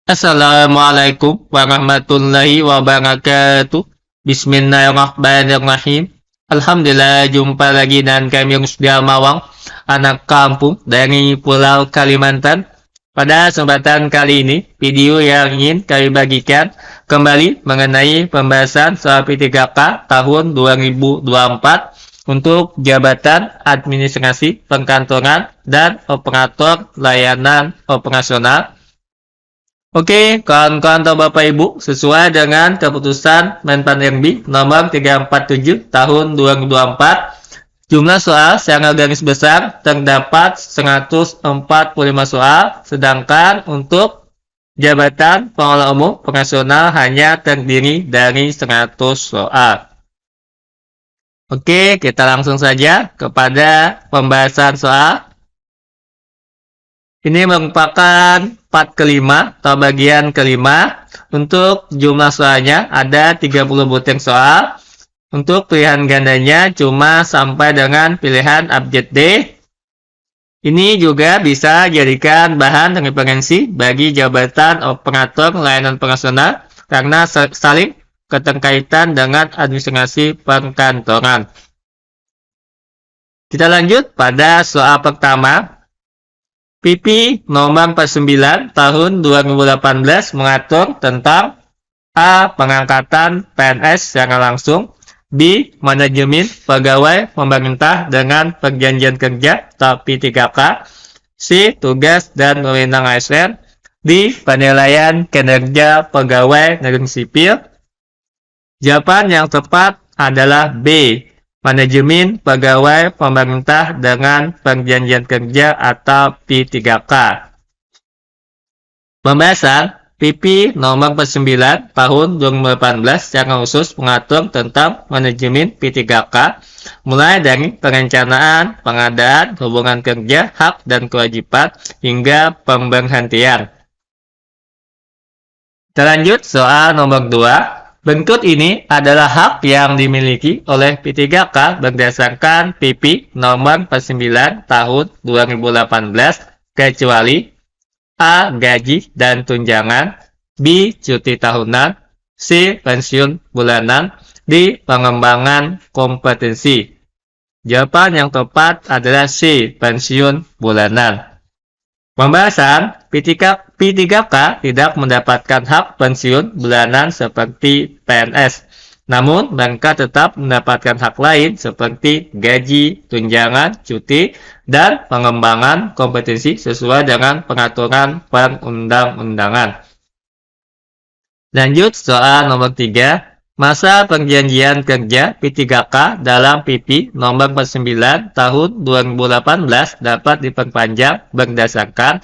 Assalamualaikum warahmatullahi wabarakatuh. Bismillahirrahmanirrahim. Alhamdulillah, jumpa lagi dengan kami Rusdia Mawang, anak kampung dari Pulau Kalimantan. Pada kesempatan kali ini, video yang ingin kami bagikan kembali mengenai pembahasan soal P3K tahun 2024 untuk jabatan administrasi perkantoran dan operator layanan operasional. Oke, kawan-kawan atau Bapak Ibu, sesuai dengan keputusan Menpan RB nomor 347 tahun 2024, jumlah soal secara garis besar terdapat 145 soal, sedangkan untuk jabatan pengelola umum operasional hanya terdiri dari 100 soal. Oke, kita langsung saja kepada pembahasan soal. Ini merupakan part kelima atau bagian kelima. Untuk jumlah soalnya ada 30 butir soal. Untuk pilihan gandanya cuma sampai dengan pilihan abjad D. Ini juga bisa jadikan bahan referensi bagi jabatan operator layanan operasional karena saling keterkaitan dengan administrasi perkantoran. Kita lanjut pada soal pertama. PP nomor 49 tahun 2018 mengatur tentang A. Pengangkatan PNS secara langsung, B. Manajemen pegawai pemerintah dengan perjanjian kerja atau P3K, C. Tugas dan wewenang ASN, D. Penilaian kinerja pegawai negeri sipil. Jawaban yang tepat adalah B. Manajemen pegawai pemerintah dengan perjanjian kerja atau P3K. Pembahasan PP nomor 9 tahun 2018 secara khusus mengatur tentang manajemen P3K, mulai dari perencanaan, pengadaan, hubungan kerja, hak dan kewajiban, hingga pemberhentian. Kita lanjut soal nomor 2. Bentuk ini adalah hak yang dimiliki oleh P3K berdasarkan PP nomor 9 tahun 2018 kecuali A. Gaji dan tunjangan, B. Cuti tahunan, C. Pensiun bulanan, D. Pengembangan kompetensi. Jawaban yang tepat adalah C. Pensiun bulanan. Pembahasan P3K tidak mendapatkan hak pensiun bulanan seperti PNS. Namun, mereka tetap mendapatkan hak lain seperti gaji, tunjangan, cuti, dan pengembangan kompetensi sesuai dengan peraturan perundang-undangan. Lanjut soal nomor 3. Masa perjanjian kerja P3K dalam PP nomor 49 tahun 2018 dapat diperpanjang berdasarkan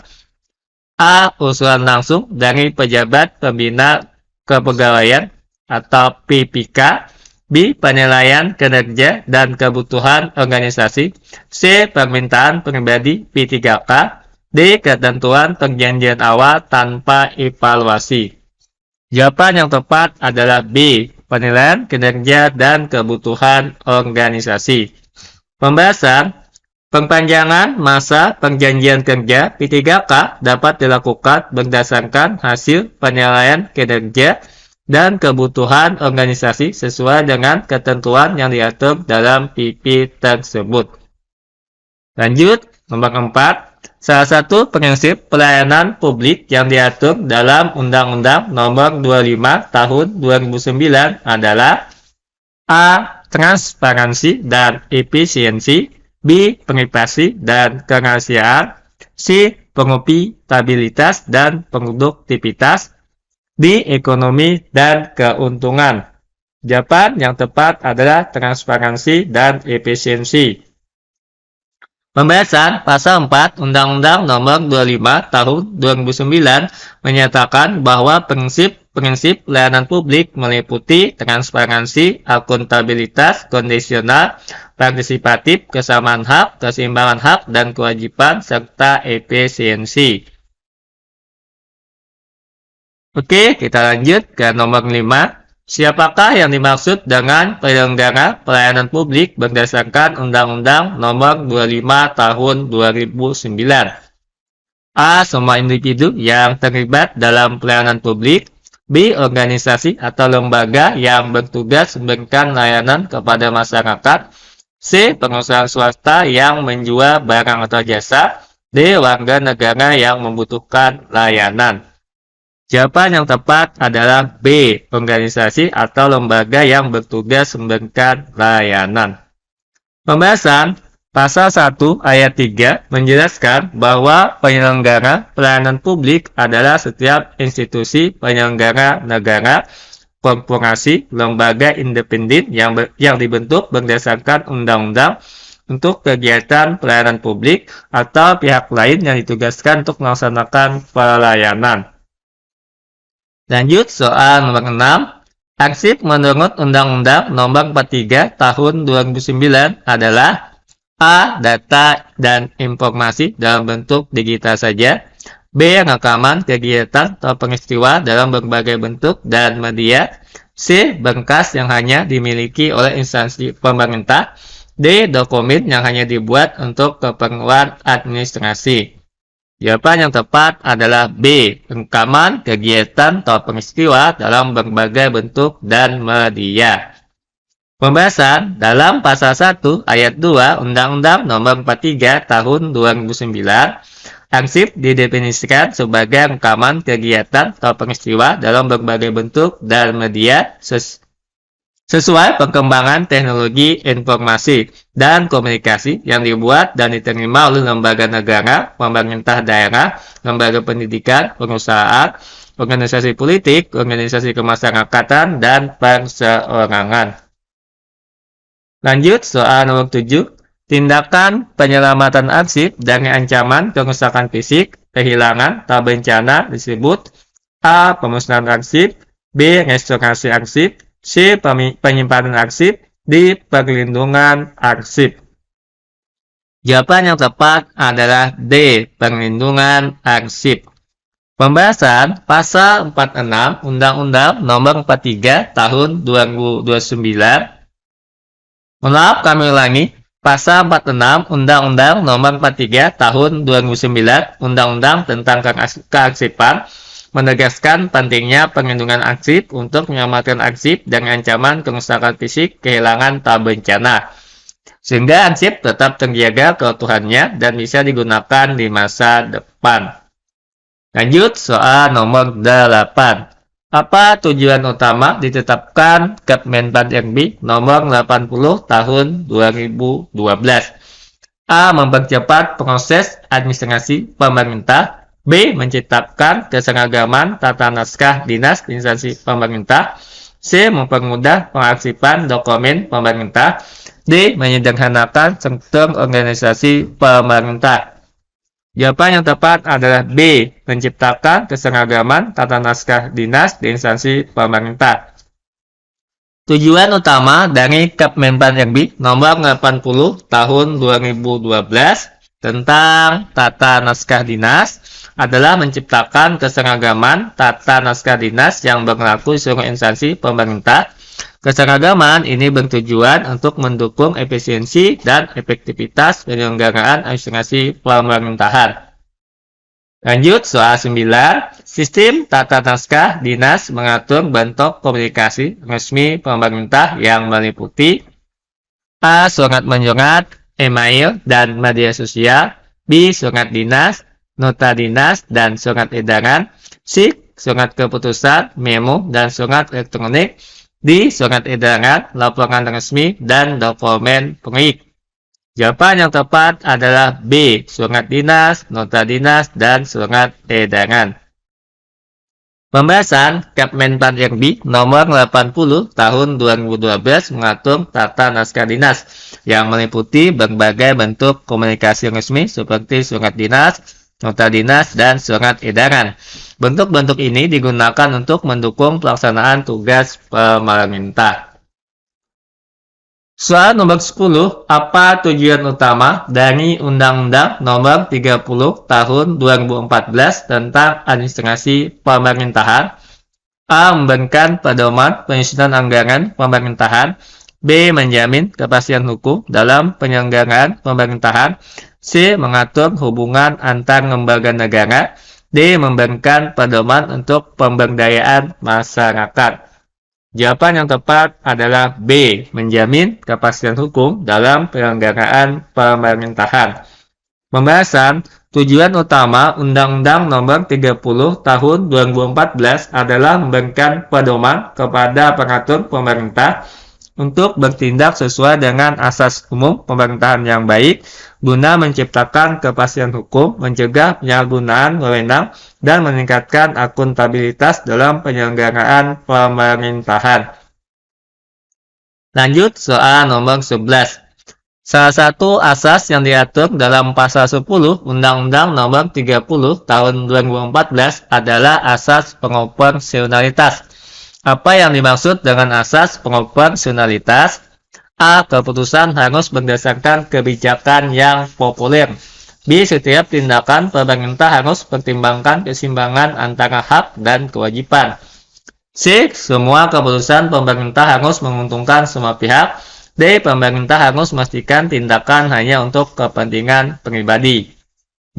A. Usulan langsung dari pejabat pembina kepegawaian atau PPK, B. Penilaian kinerja dan kebutuhan organisasi, C. Permintaan pribadi P3K, D. Ketentuan perjanjian awal tanpa evaluasi. Jawaban yang tepat adalah B. Penilaian kinerja dan kebutuhan organisasi. Pembahasan perpanjangan masa perjanjian kerja P3K dapat dilakukan berdasarkan hasil penilaian kinerja dan kebutuhan organisasi sesuai dengan ketentuan yang diatur dalam PP tersebut. Lanjut, nomor 4. Salah satu prinsip pelayanan publik yang diatur dalam Undang-Undang Nomor 25 Tahun 2009 adalah A. Transparansi dan efisiensi, B. Privasi dan kerahasiaan, C. Profitabilitas dan produktivitas, D. Ekonomi dan keuntungan. Jawaban yang tepat adalah transparansi dan efisiensi. Pembahasan Pasal 4 Undang-Undang Nomor 25 Tahun 2009 menyatakan bahwa prinsip pelayanan publik meliputi transparansi, akuntabilitas, kondisional, partisipatif, kesamaan hak, keseimbangan hak dan kewajiban, serta efisiensi. Oke, kita lanjut ke nomor 5. Siapakah yang dimaksud dengan penyelenggara pelayanan publik berdasarkan Undang-Undang Nomor 25 Tahun 2009? A. Semua individu yang terlibat dalam pelayanan publik. B. Organisasi atau lembaga yang bertugas memberikan layanan kepada masyarakat. C. Pengusaha swasta yang menjual barang atau jasa. D. Warga negara yang membutuhkan layanan. Jawaban yang tepat adalah B. Organisasi atau lembaga yang bertugas memberikan layanan. Pembahasan Pasal 1 ayat 3 menjelaskan bahwa penyelenggara pelayanan publik adalah setiap institusi penyelenggara negara, korporasi, lembaga independen yang dibentuk berdasarkan undang-undang untuk kegiatan pelayanan publik atau pihak lain yang ditugaskan untuk melaksanakan pelayanan. Lanjut soal nomor 6. Arsip menurut Undang-Undang Nomor 43 Tahun 2009 adalah A. Data dan informasi dalam bentuk digital saja. B. Rekaman kegiatan atau peristiwa dalam berbagai bentuk dan media. C. Berkas yang hanya dimiliki oleh instansi pemerintah. D. Dokumen yang hanya dibuat untuk keperluan administrasi. Jawaban yang tepat adalah B. Rekaman kegiatan atau peristiwa dalam berbagai bentuk dan media. Pembahasan dalam Pasal 1 Ayat 2 Undang-Undang Nomor 43 Tahun 2009, arsip didefinisikan sebagai rekaman kegiatan atau peristiwa dalam berbagai bentuk dan media sesuai perkembangan teknologi informasi dan komunikasi yang dibuat dan diterima oleh lembaga negara, pemerintah daerah, lembaga pendidikan, perusahaan, organisasi politik, organisasi kemasyarakatan, dan perseorangan. Lanjut soal nomor 7. Tindakan penyelamatan arsip dari ancaman kerusakan fisik, kehilangan, atau bencana disebut A. Pemusnahan arsip, B. Restorasi arsip, C. Penyimpanan arsip, D. Perlindungan arsip. Jawaban yang tepat adalah D. Perlindungan arsip. Pembahasan Pasal 46 Undang-Undang Nomor 43 Tahun 2029. Maaf, kami ulangi. Pasal 46 Undang-Undang Nomor 43 Tahun 2009 Undang-Undang tentang Kearsipan menegaskan pentingnya perlindungan arsip untuk menyelamatkan arsip dari ancaman kerusakan fisik, kehilangan, atau bencana, sehingga arsip tetap terjaga keutuhannya dan bisa digunakan di masa depan. Lanjut soal nomor 8. Apa tujuan utama ditetapkan Kemenpan RB Nomor 80 Tahun 2012? A. Mempercepat proses administrasi pemerintah. B. Menciptakan keseragaman tata naskah dinas instansi pemerintah. C. Mempermudah pengarsipan dokumen pemerintah. D. Menyederhanakan struktur organisasi pemerintah. Jawaban yang tepat adalah B. Menciptakan keseragaman tata naskah dinas di instansi pemerintah. Tujuan utama dari Kemenpan RB Nomor 80 Tahun 2012 tentang tata naskah dinas adalah menciptakan keseragaman tata naskah dinas yang berlaku di seluruh instansi pemerintah. Keseragaman ini bertujuan untuk mendukung efisiensi dan efektivitas penyelenggaraan administrasi pemerintahan. Lanjut soal 9. Sistem tata naskah dinas mengatur bentuk komunikasi resmi pemerintah yang meliputi A. Surat menyurat, email, dan media sosial. B. Surat dinas, nota dinas, dan surat edaran. C. Surat keputusan, memo, dan surat elektronik. D. Surat edaran, laporan resmi, dan dokumen proyek. Jawaban yang tepat adalah B. Surat dinas, nota dinas, dan surat edaran. Pembahasan Kemenpan RB Nomor 80 Tahun 2012 mengatur tata naskah dinas yang meliputi berbagai bentuk komunikasi resmi seperti surat dinas, nota dinas, dan surat edaran. Bentuk-bentuk ini digunakan untuk mendukung pelaksanaan tugas pemerintah. Soal nomor 10. Apa tujuan utama dari Undang-Undang Nomor 30 Tahun 2014 tentang Administrasi Pemerintahan? A. Memberikan pedoman penyusunan anggaran pemerintahan. B. Menjamin kepastian hukum dalam penyelenggaraan pemerintahan. C. Mengatur hubungan antar lembaga negara. D. Memberikan pedoman untuk pemberdayaan masyarakat. Jawaban yang tepat adalah B. Menjamin kepastian hukum dalam penyelenggaraan pemerintahan. Pembahasan tujuan utama Undang-Undang Nomor 30 Tahun 2014 adalah memberikan pedoman kepada pengatur pemerintah untuk bertindak sesuai dengan asas umum pemerintahan yang baik guna menciptakan kepastian hukum, mencegah penyalahgunaan wewenang, dan meningkatkan akuntabilitas dalam penyelenggaraan pemerintahan. Lanjut soal nomor 11. Salah satu asas yang diatur dalam pasal 10 Undang-Undang Nomor 30 Tahun 2014 adalah asas proporsionalitas. Apa yang dimaksud dengan asas proporsionalitas? A. Keputusan harus berdasarkan kebijakan yang populer. B. Setiap tindakan pemerintah harus pertimbangkan keseimbangan antara hak dan kewajiban. C. Semua keputusan pemerintah harus menguntungkan semua pihak. D. Pemerintah harus memastikan tindakan hanya untuk kepentingan pribadi.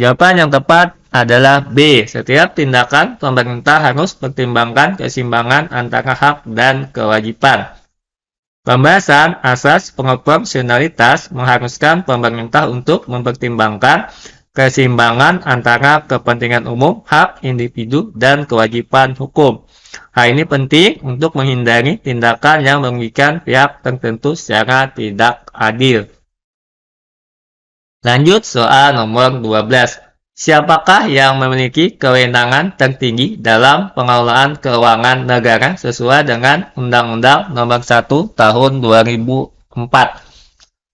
Jawaban yang tepat adalah B. Setiap tindakan pemerintah harus pertimbangkan keseimbangan antara hak dan kewajiban. Pembahasan asas proporsionalitas mengharuskan pemerintah untuk mempertimbangkan keseimbangan antara kepentingan umum, hak individu, dan kewajiban hukum. Hal ini penting untuk menghindari tindakan yang merugikan pihak tertentu secara tidak adil. Lanjut soal nomor 12. Siapakah yang memiliki kewenangan tertinggi dalam pengelolaan keuangan negara sesuai dengan Undang-Undang Nomor 1 Tahun 2004?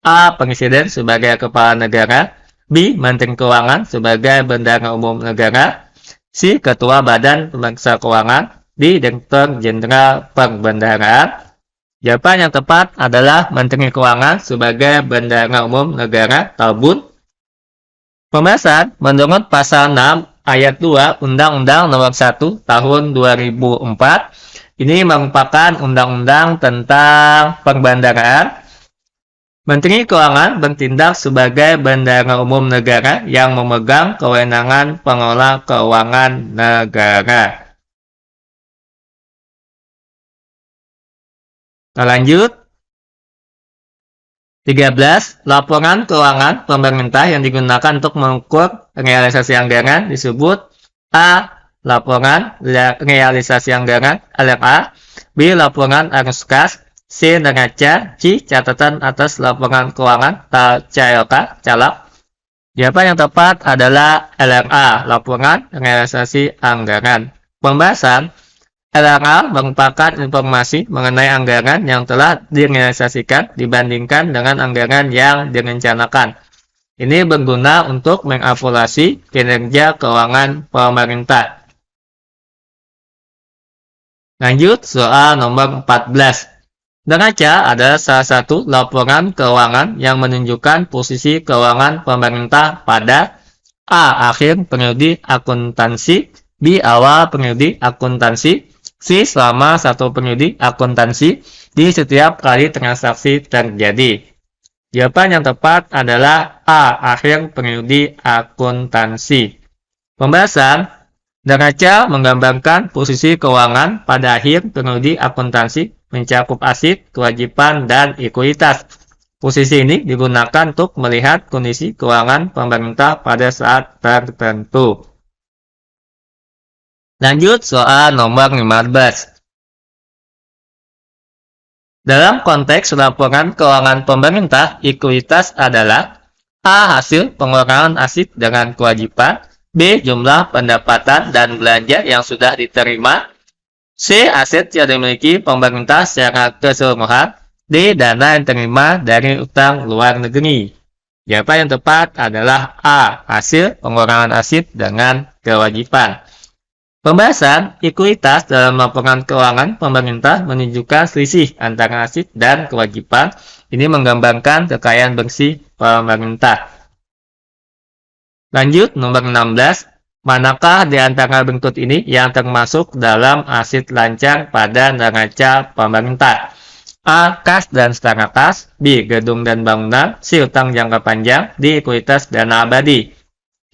A. Presiden sebagai Kepala Negara. B. Menteri Keuangan sebagai Bendahara Umum Negara. C. Ketua Badan Pemeriksa Keuangan. D. Direktur Jenderal Perbendaharaan. Jawaban yang tepat adalah Menteri Keuangan sebagai Bendahara Umum Negara Tabun. Pembahasan menurut pasal 6 ayat 2 Undang-Undang Nomor 1 Tahun 2004. Ini merupakan undang-undang tentang perbendaharaan. Menteri Keuangan bertindak sebagai Bendahara Umum Negara yang memegang kewenangan pengelola keuangan negara. Kita lanjut. 13. Laporan keuangan pemerintah yang digunakan untuk mengukur realisasi anggaran disebut A. Laporan realisasi anggaran (LRA). B. Laporan arus kas. C. Neraca. C. Catatan atas laporan keuangan (CLK) (calak). Jawaban yang tepat adalah LRA, Laporan Realisasi Anggaran. Pembahasan LRA merupakan informasi mengenai anggaran yang telah direalisasikan dibandingkan dengan anggaran yang direncanakan. Ini berguna untuk mengevaluasi kinerja keuangan pemerintah. Lanjut soal nomor 14. Neraca adalah salah satu laporan keuangan yang menunjukkan posisi keuangan pemerintah pada A. Akhir periode akuntansi. B. Awal periode akuntansi. C. Selama satu periode akuntansi. D. Setiap kali transaksi terjadi. Jawaban yang tepat adalah A. Akhir periode akuntansi. Pembahasan neraca menggambarkan posisi keuangan pada akhir periode akuntansi, mencakup aset, kewajiban, dan ekuitas. Posisi ini digunakan untuk melihat kondisi keuangan pemerintah pada saat tertentu. Lanjut soal nomor 15. Dalam konteks laporan keuangan pemerintah, ekuitas adalah A. Hasil pengeluaran aset dengan kewajiban. B. Jumlah pendapatan dan belanja yang sudah diterima. C. Aset yang dimiliki pemerintah secara keseluruhan. D. Dana yang diterima dari utang luar negeri. Jawaban yang tepat adalah A. Hasil pengeluaran aset dengan kewajiban. Pembahasan ekuitas dalam laporan keuangan pemerintah menunjukkan selisih antara aset dan kewajiban. Ini menggambarkan kekayaan bersih pemerintah. Lanjut nomor 16. Manakah di antara berikut ini yang termasuk dalam aset lancar pada neraca pemerintah? A. Kas dan setengah kas. B. Gedung dan bangunan. C. Utang jangka panjang. D. Kualitas dana abadi.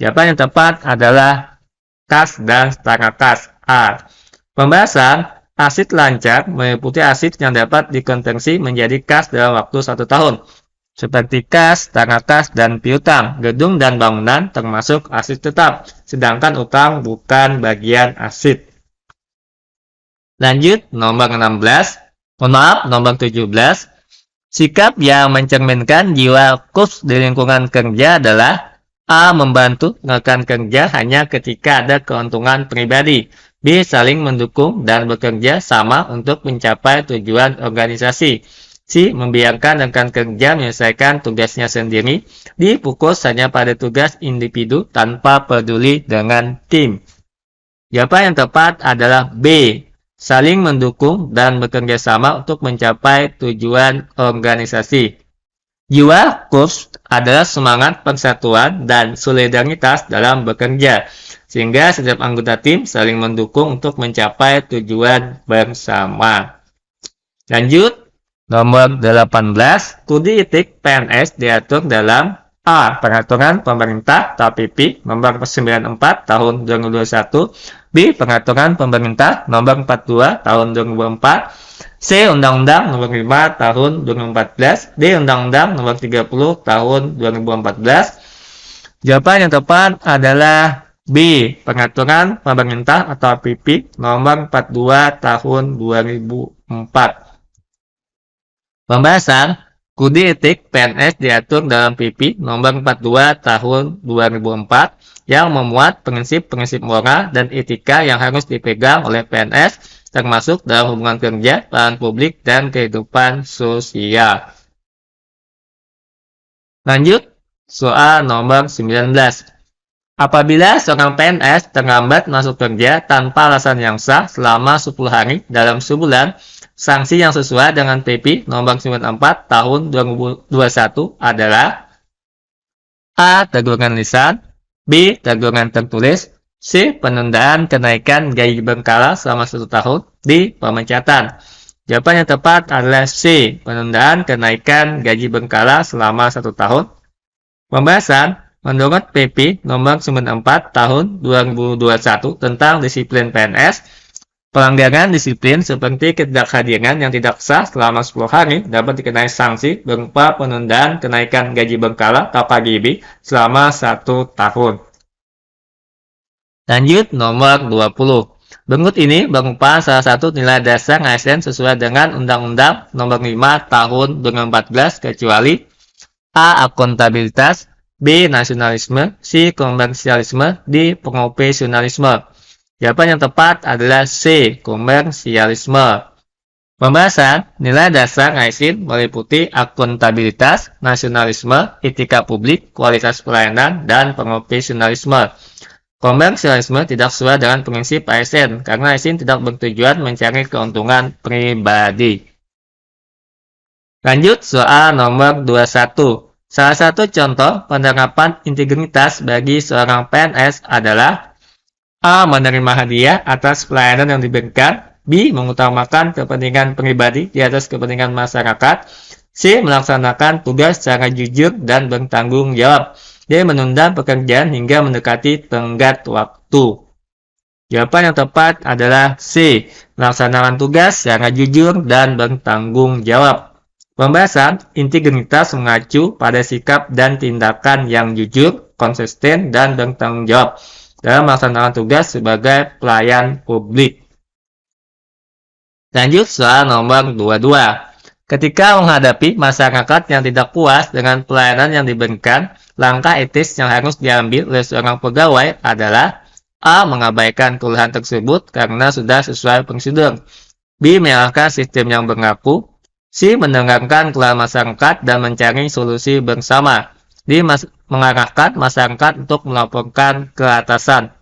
Jawaban yang tepat adalah kas dan setengah kas. A. Pembahasan asid lancar meliputi asid yang dapat dikonversi menjadi kas dalam waktu 1 tahun. Seperti kas, setengah kas, dan piutang. Gedung dan bangunan termasuk asid tetap. Sedangkan utang bukan bagian asid. Lanjut, nomor 16. Nomor 17. Sikap yang mencerminkan jiwa KUPS di lingkungan kerja adalah A. Membantu rekan kerja hanya ketika ada keuntungan pribadi. B. Saling mendukung dan bekerja sama untuk mencapai tujuan organisasi. C. Membiarkan rekan kerja menyelesaikan tugasnya sendiri. D. Fokus hanya pada tugas individu tanpa peduli dengan tim. Jawaban yang tepat adalah B. Saling mendukung dan bekerja sama untuk mencapai tujuan organisasi. Jiwa KUPS adalah semangat persatuan dan solidaritas dalam bekerja, sehingga setiap anggota tim saling mendukung untuk mencapai tujuan bersama. Lanjut, nomor 18. Kode etik PNS diatur dalam A. Peraturan Pemerintah (PP) Nomor 94 Tahun 2021. B. Peraturan Pemerintah Nomor 42 Tahun 2004. C. Undang-Undang Nomor 5 Tahun 2014. D. Undang-Undang Nomor 30 Tahun 2014. Jawaban yang tepat adalah B. Peraturan Pemerintah atau PP Nomor 42 Tahun 2004. Pembahasan kode etik PNS diatur dalam PP Nomor 42 Tahun 2004 yang memuat prinsip-prinsip moral dan etika yang harus dipegang oleh PNS, termasuk dalam hubungan kerja, pelayanan publik, dan kehidupan sosial. Lanjut, soal nomor 19. Apabila seorang PNS terlambat masuk kerja tanpa alasan yang sah selama 10 hari dalam sebulan, sanksi yang sesuai dengan PP Nomor 94 Tahun 2021 adalah A. Teguran lisan. B. Teguran tertulis. C. Penundaan kenaikan gaji berkala selama 1 tahun. D. Pemecatan. Jawaban yang tepat adalah C. Penundaan kenaikan gaji berkala selama 1 tahun. Pembahasan menurut PP Nomor 94 Tahun 2021 tentang disiplin PNS, pelanggaran disiplin seperti ketidakhadiran yang tidak sah selama 10 hari dapat dikenai sanksi berupa penundaan kenaikan gaji berkala atau KGB selama 1 tahun. Lanjut, nomor 20. Berikut ini berupa salah satu nilai dasar ASN sesuai dengan Undang-Undang Nomor 5 Tahun 2014 kecuali A. Akuntabilitas. B. Nasionalisme. C. Komersialisme. D. Profesionalisme. Jawaban yang tepat adalah C. Komersialisme. Pembahasan nilai dasar ASN meliputi akuntabilitas, nasionalisme, etika publik, kualitas pelayanan, dan profesionalisme. Komersialisme tidak sesuai dengan prinsip ASN karena ASN tidak bertujuan mencari keuntungan pribadi. Lanjut, soal nomor 21. Salah satu contoh penerapan integritas bagi seorang PNS adalah A. Menerima hadiah atas pelayanan yang diberikan. B. Mengutamakan kepentingan pribadi di atas kepentingan masyarakat. C. Melaksanakan tugas secara jujur dan bertanggung jawab. D. Menunda pekerjaan hingga mendekati tenggat waktu. Jawaban yang tepat adalah C. Melaksanakan tugas secara jujur dan bertanggung jawab. Pembahasan integritas mengacu pada sikap dan tindakan yang jujur, konsisten, dan bertanggung jawab dalam melaksanakan tugas sebagai pelayan publik. Lanjut, soal nomor 22. Ketika menghadapi masyarakat yang tidak puas dengan pelayanan yang diberikan, langkah etis yang harus diambil oleh seorang pegawai adalah A. Mengabaikan keluhan tersebut karena sudah sesuai prosedur. B. Menyalahkan sistem yang berlaku. C. Mendengarkan keluhan masyarakat dan mencari solusi bersama. D. Mengarahkan masyarakat untuk melaporkan ke atasan.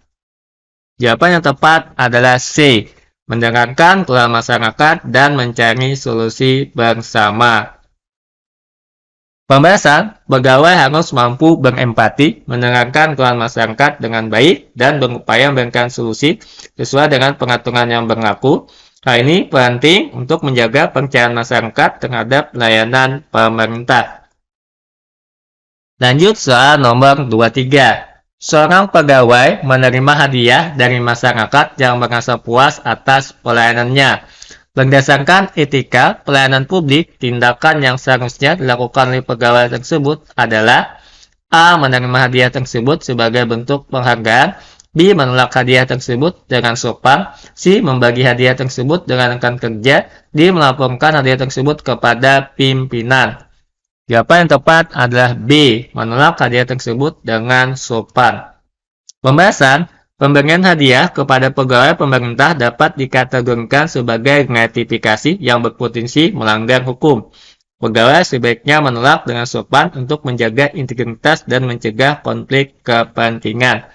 Jawaban yang tepat adalah C. Mendengarkan keluhan masyarakat dan mencari solusi bersama. Pembahasan, pegawai harus mampu berempati, mendengarkan keluhan masyarakat dengan baik, dan berupaya memberikan solusi sesuai dengan peraturan yang berlaku. Hal ini penting untuk menjaga percayaan masyarakat terhadap layanan pemerintah. Lanjut soal nomor 23. Seorang pegawai menerima hadiah dari masyarakat yang merasa puas atas pelayanannya. Berdasarkan etika pelayanan publik, tindakan yang seharusnya dilakukan oleh pegawai tersebut adalah A. Menerima hadiah tersebut sebagai bentuk penghargaan. B. Menolak hadiah tersebut dengan sopan. C. Membagi hadiah tersebut dengan rekan kerja. D. Melaporkan hadiah tersebut kepada pimpinan. Jawaban yang tepat adalah B. Menolak hadiah tersebut dengan sopan. Pembahasan. Pemberian hadiah kepada pegawai pemerintah dapat dikategorikan sebagai gratifikasi yang berpotensi melanggar hukum. Pegawai sebaiknya menolak dengan sopan untuk menjaga integritas dan mencegah konflik kepentingan.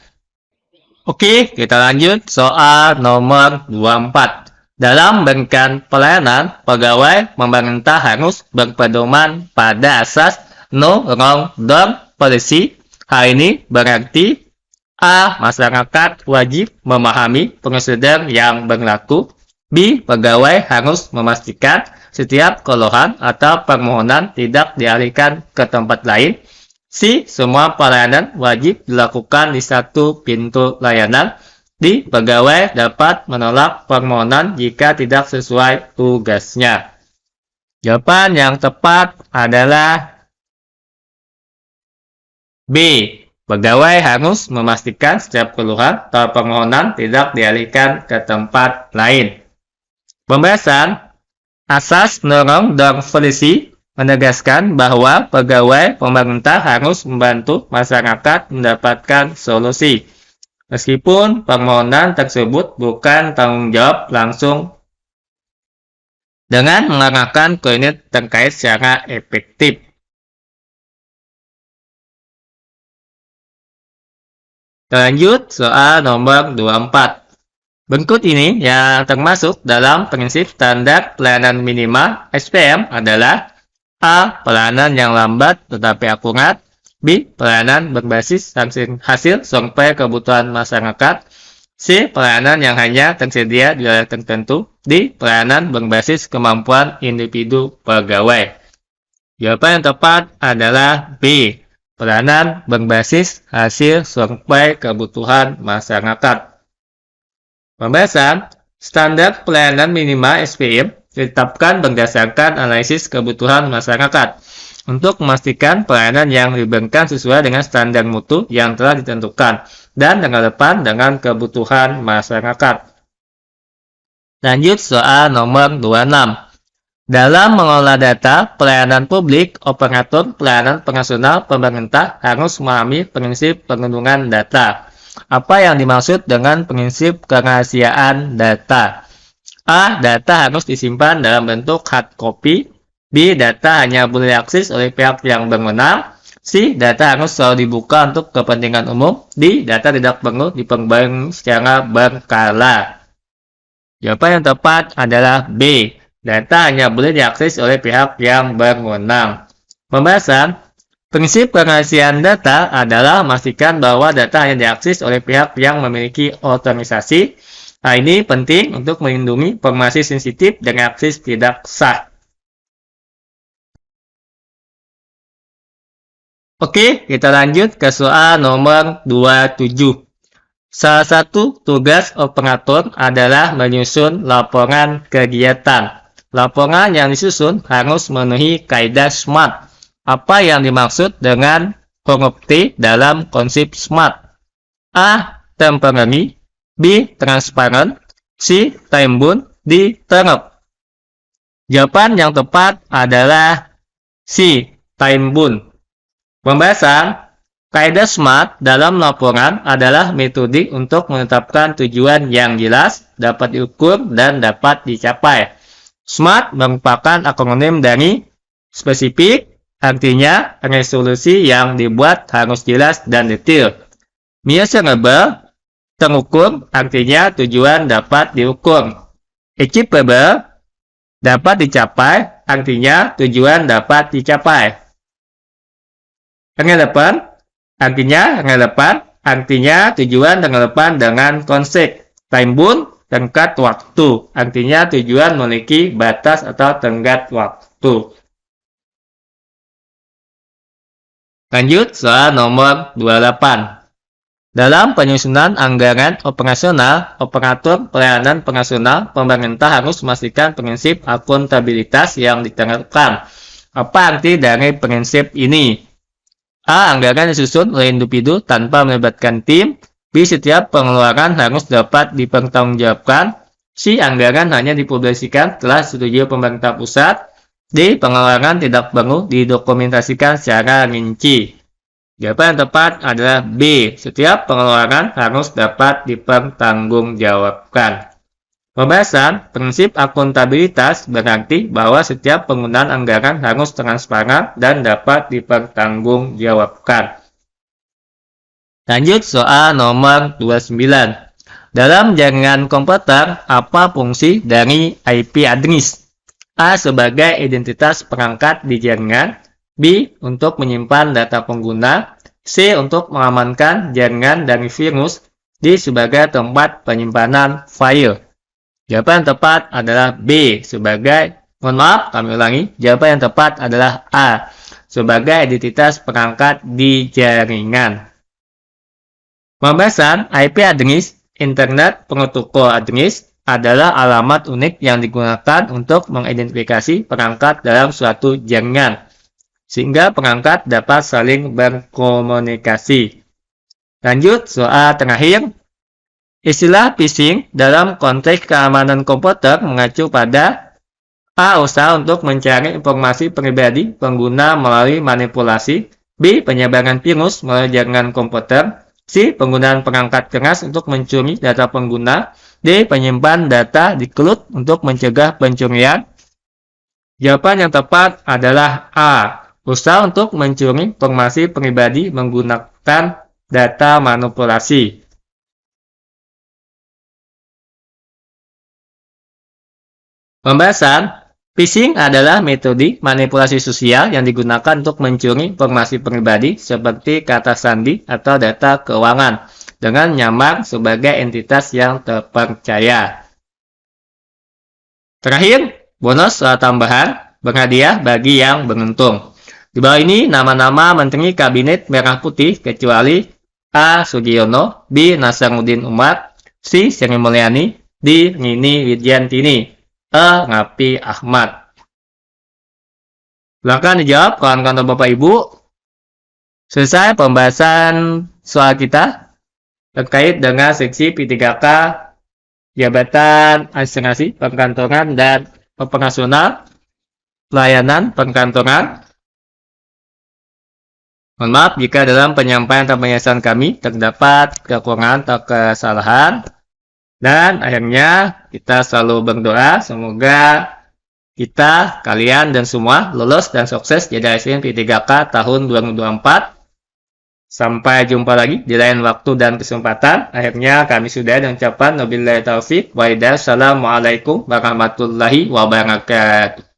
Oke, kita lanjut soal nomor 24. Dalam memberikan pelayanan, pegawai pemerintah harus berpedoman pada asas no wrong door policy. Hal ini berarti A. Masyarakat wajib memahami prosedur yang berlaku. B. Pegawai harus memastikan setiap keluhan atau permohonan tidak dialihkan ke tempat lain. C. Semua pelayanan wajib dilakukan di satu pintu layanan. D. Pegawai dapat menolak permohonan jika tidak sesuai tugasnya. Jawaban yang tepat adalah B. Pegawai harus memastikan setiap keluhan atau permohonan tidak dialihkan ke tempat lain. Pembahasan. Asas no wrong door policy menegaskan bahwa pegawai pemerintah harus membantu masyarakat mendapatkan solusi, meskipun permohonan tersebut bukan tanggung jawab langsung, dengan mengarahkan ke unit terkait secara efektif. Lanjut soal nomor 24. Berikut ini yang termasuk dalam prinsip standar pelayanan minimal SPM adalah A. Pelayanan yang lambat tetapi akurat. B. Pelayanan berbasis hasil survei kebutuhan masyarakat. C. Pelayanan yang hanya tersedia di wilayah tertentu. D. Pelayanan berbasis kemampuan individu pegawai. Jawaban yang tepat adalah B. Pelayanan berbasis hasil survei kebutuhan masyarakat. Pembahasan. Standar pelayanan minimal SPM ditetapkan berdasarkan analisis kebutuhan masyarakat untuk memastikan pelayanan yang diberikan sesuai dengan standar mutu yang telah ditentukan dan relevan dengan kebutuhan masyarakat. Lanjut soal nomor 26. Dalam mengelola data pelayanan publik, operator pelayanan operasional pemerintah harus memahami prinsip perlindungan data. Apa yang dimaksud dengan prinsip kerahasiaan data? A. Data harus disimpan dalam bentuk hard copy. B. Data hanya boleh diakses oleh pihak yang berwenang. C. Data harus selalu dibuka untuk kepentingan umum. D. Data tidak perlu diperbarui secara berkala. Jawaban yang tepat adalah B. Data hanya boleh diakses oleh pihak yang berwenang. Pembahasan. Prinsip kerahasiaan data adalah memastikan bahwa data hanya diakses oleh pihak yang memiliki otorisasi. Hal ini penting untuk melindungi informasi sensitif dari akses tidak sah. Oke, kita lanjut ke soal nomor 27. Salah satu tugas operator adalah menyusun laporan kegiatan. Laporan yang disusun harus memenuhi kaidah SMART. Apa yang dimaksud dengan huruf T dalam konsep SMART? A. Temporary. B. Transparent. C. Time-bound. D. Thorough. Jawaban yang tepat adalah C. Time-bound. Pembahasan. Kaidah SMART dalam laporan adalah metode untuk menetapkan tujuan yang jelas, dapat diukur, dan dapat dicapai. SMART merupakan akronim dari spesifik, artinya resolusi yang dibuat harus jelas dan detail. Measurable, terukur, artinya tujuan dapat diukur. Achievable, dapat dicapai, artinya tujuan dapat dicapai. Relevant, artinya relevan, artinya tujuan relevan dengan konsep. Time-bound, tenggat waktu. Artinya tujuan memiliki batas atau tenggat waktu. Lanjut soal nomor 28. Dalam penyusunan anggaran operasional, operator pelayanan operasional, pemerintah harus memastikan prinsip akuntabilitas yang diterapkan. Apa arti dari prinsip ini? A. Anggaran disusun oleh individu tanpa melibatkan tim. B. Setiap pengeluaran harus dapat dipertanggungjawabkan. C. Anggaran hanya dipublikasikan setelah disetujui pemerintah pusat. D. Pengeluaran tidak perlu didokumentasikan secara rinci. Jawaban yang tepat adalah B. Setiap pengeluaran harus dapat dipertanggungjawabkan. Pembahasan prinsip akuntabilitas berarti bahwa setiap penggunaan anggaran harus transparan dan dapat dipertanggungjawabkan. Lanjut soal nomor 29. Dalam jaringan komputer, apa fungsi dari IP address? A. Sebagai identitas perangkat di jaringan. B. Untuk menyimpan data pengguna. C. Untuk mengamankan jaringan dari virus. D. Sebagai tempat penyimpanan file. Jawaban yang tepat adalah B. Kami ulangi. Jawaban yang tepat adalah A. Sebagai identitas perangkat di jaringan. Pembahasan IP address, Internet Protocol Address, adalah alamat unik yang digunakan untuk mengidentifikasi perangkat dalam suatu jaringan, sehingga perangkat dapat saling berkomunikasi. Lanjut, soal terakhir. Istilah phishing dalam konteks keamanan komputer mengacu pada A. Usaha untuk mencari informasi pribadi pengguna melalui manipulasi. B. Penyebaran virus melalui jaringan komputer. C. Penggunaan perangkat keras untuk mencuri data pengguna. D. Penyimpan data di cloud untuk mencegah pencurian. Jawaban yang tepat adalah A. Usaha untuk mencuri informasi pribadi menggunakan data manipulasi. Pembahasan. Phishing adalah metode manipulasi sosial yang digunakan untuk mencuri informasi pribadi seperti kata sandi atau data keuangan dengan nyamar sebagai entitas yang terpercaya. Terakhir, bonus soal tambahan berhadiah bagi yang beruntung. Di bawah ini nama-nama Menteri Kabinet Merah Putih kecuali A. Sugiono, B. Nasaruddin Umar, C. Sri Mulyani, D. Nini Widyantini, E. Raffi Ahmad. Silakan dijawab kawan-kawan Bapak Ibu. Selesai pembahasan soal kita terkait dengan seksi P3K Jabatan Administrasi Perkantoran dan Operasional Pelayanan Perkantoran. Mohon maaf jika dalam penyampaian atau penjelasan kami terdapat kekurangan atau kesalahan. Dan akhirnya kita selalu berdoa semoga kita, kalian dan semua lulus dan sukses jadi ASN P3K tahun 2024. Sampai jumpa lagi di lain waktu dan kesempatan. Akhirnya kami sudah mengucapkan wabillahi taufik wa hidayah. Assalamualaikum warahmatullahi wabarakatuh.